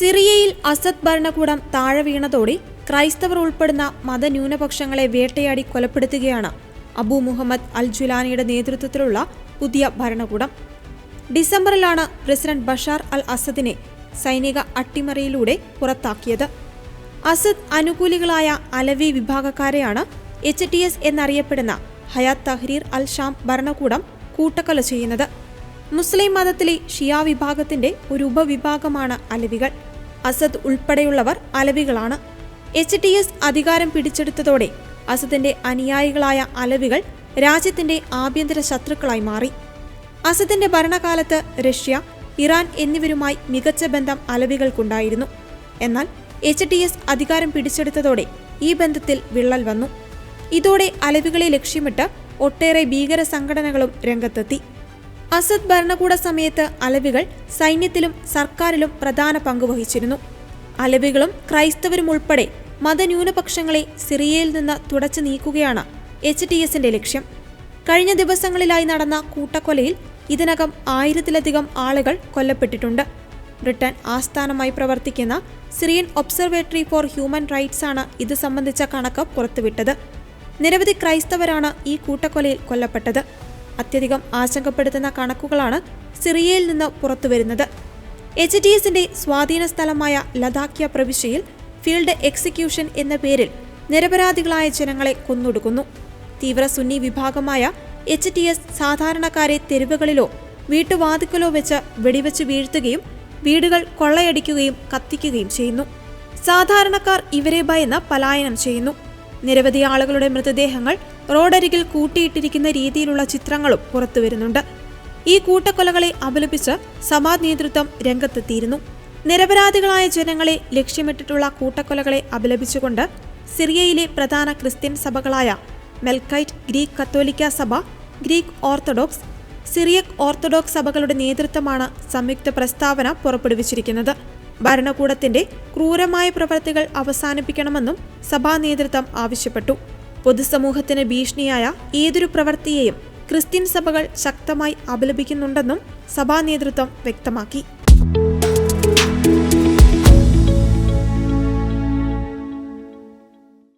സിറിയയിൽ അസദ് ഭരണകൂടം താഴെ വീണതോടെ ക്രൈസ്തവർ ഉൾപ്പെടുന്ന മതന്യൂനപക്ഷങ്ങളെ വേട്ടയാടി കൊലപ്പെടുത്തുകയാണ് അബു മുഹമ്മദ് അൽ ജുലാനിയുടെ നേതൃത്വത്തിലുള്ള പുതിയ ഭരണകൂടം. ഡിസംബറിലാണ് പ്രസിഡന്റ് ബഷാർ അൽ അസദിനെ സൈനിക അട്ടിമറിയിലൂടെ പുറത്താക്കിയത്. അസദ് അനുകൂലികളായ അലവി വിഭാഗക്കാരെയാണ് HTS എന്നറിയപ്പെടുന്ന ഹയാത്ത് തഹ്രീർ അൽ ഷാം ഭരണകൂടം കൂട്ടക്കൊല ചെയ്യുന്നത്. മുസ്ലിം മതത്തിലെ ഷിയ വിഭാഗത്തിന്റെ ഒരു ഉപവിഭാഗമാണ് അലവികൾ. അസദ് ഉൾപ്പെടെയുള്ളവർ അലവികളാണ്. HTS അധികാരം പിടിച്ചെടുത്തതോടെ അസദിന്റെ അനുയായികളായ അലവികൾ രാജ്യത്തിന്റെ ആഭ്യന്തര ശത്രുക്കളായി മാറി. അസദിന്റെ ഭരണകാലത്ത് റഷ്യ, ഇറാൻ എന്നിവരുമായി മികച്ച ബന്ധം അലവികൾക്കുണ്ടായിരുന്നു. എന്നാൽ HTS അധികാരം പിടിച്ചെടുത്തതോടെ ഈ ബന്ധത്തിൽ വിള്ളൽ വന്നു. ഇതോടെ അലവികളെ ലക്ഷ്യമിട്ട് ഒട്ടേറെ ഭീകര സംഘടനകളും രംഗത്തെത്തി. അസദ് ഭരണകൂട സമയത്ത് അലവികൾ സൈന്യത്തിലും സർക്കാരിലും പ്രധാന പങ്കുവഹിച്ചിരുന്നു. അലവികളും ക്രൈസ്തവരും ഉൾപ്പെടെ മതന്യൂനപക്ഷങ്ങളെ സിറിയയിൽ നിന്ന് തുടച്ചു നീക്കുകയാണ് HTSന്റെ ലക്ഷ്യം. കഴിഞ്ഞ ദിവസങ്ങളിലായി നടന്ന കൂട്ടക്കൊലയിൽ ഇതിനകം 1000-ലധികം ആളുകൾ കൊല്ലപ്പെട്ടിട്ടുണ്ട്. ബ്രിട്ടൻ ആസ്ഥാനമായി പ്രവർത്തിക്കുന്ന Syrian observatory for human rights ആണ് ഇത് സംബന്ധിച്ച കണക്ക് പുറത്തുവിട്ടത്. നിരവധി ക്രൈസ്തവരാണ് ഈ കൂട്ടക്കൊലയിൽ കൊല്ലപ്പെട്ടത്. അത്യധികം ആശങ്കപ്പെടുത്തുന്ന കണക്കുകളാണ് സിറിയയിൽ നിന്ന് പുറത്തുവരുന്നത്. HTSന്റെ സ്വാധീന സ്ഥലമായ ലദാഖ്യ പ്രവിശ്യയിൽ ഫീൽഡ് എക്സിക്യൂഷൻ എന്ന പേരിൽ നിരപരാധികളായ ജനങ്ങളെ കൊന്നൊടുക്കുന്നു. തീവ്ര സുന്നി വിഭാഗമായ HTS സാധാരണക്കാരെ തെരുവുകളിലോ വീട്ടുവാതിക്കലോ വെച്ച് വെടിവെച്ച് വീഴ്ത്തുകയും വീടുകൾ കൊള്ളയടിക്കുകയും കത്തിക്കുകയും ചെയ്യുന്നു. സാധാരണക്കാർ ഇവരെ ഭയന്ന് പലായനം ചെയ്യുന്നു. നിരവധി ആളുകളുടെ മൃതദേഹങ്ങൾ റോഡരികിൽ കൂട്ടിയിട്ടിരിക്കുന്ന രീതിയിലുള്ള ചിത്രങ്ങളും പുറത്തുവരുന്നുണ്ട്. ഈ കൂട്ടക്കൊലകളെ അപലപിച്ച് സമാദ് നേതൃത്വം രംഗത്തെത്തിയിരുന്നു. നിരപരാധികളായ ജനങ്ങളെ ലക്ഷ്യമിട്ടിട്ടുള്ള കൂട്ടക്കൊലകളെ അപലപിച്ചുകൊണ്ട് സിറിയയിലെ പ്രധാന ക്രിസ്ത്യൻ സഭകളായ മെൽക്കൈറ്റ് ഗ്രീക്ക് കത്തോലിക്ക സഭ, ഗ്രീക്ക് ഓർത്തഡോക്സ്, സിറിയക് ഓർത്തഡോക്സ് സഭകളുടെ നേതൃത്വമാണ് സംയുക്ത പ്രസ്താവന പുറപ്പെടുവിച്ചിരിക്കുന്നത്. ഭരണകൂടത്തിന്റെ ക്രൂരമായ പ്രവൃത്തികൾ അവസാനിപ്പിക്കണമെന്നും സഭാ നേതൃത്വം ആവശ്യപ്പെട്ടു. പൊതുസമൂഹത്തിന് ഭീഷണിയായ ഏതൊരു പ്രവൃത്തിയെയും ക്രിസ്ത്യൻ സഭകൾ ശക്തമായി അപലപിക്കുന്നുണ്ടെന്നും സഭാ നേതൃത്വം വ്യക്തമാക്കി.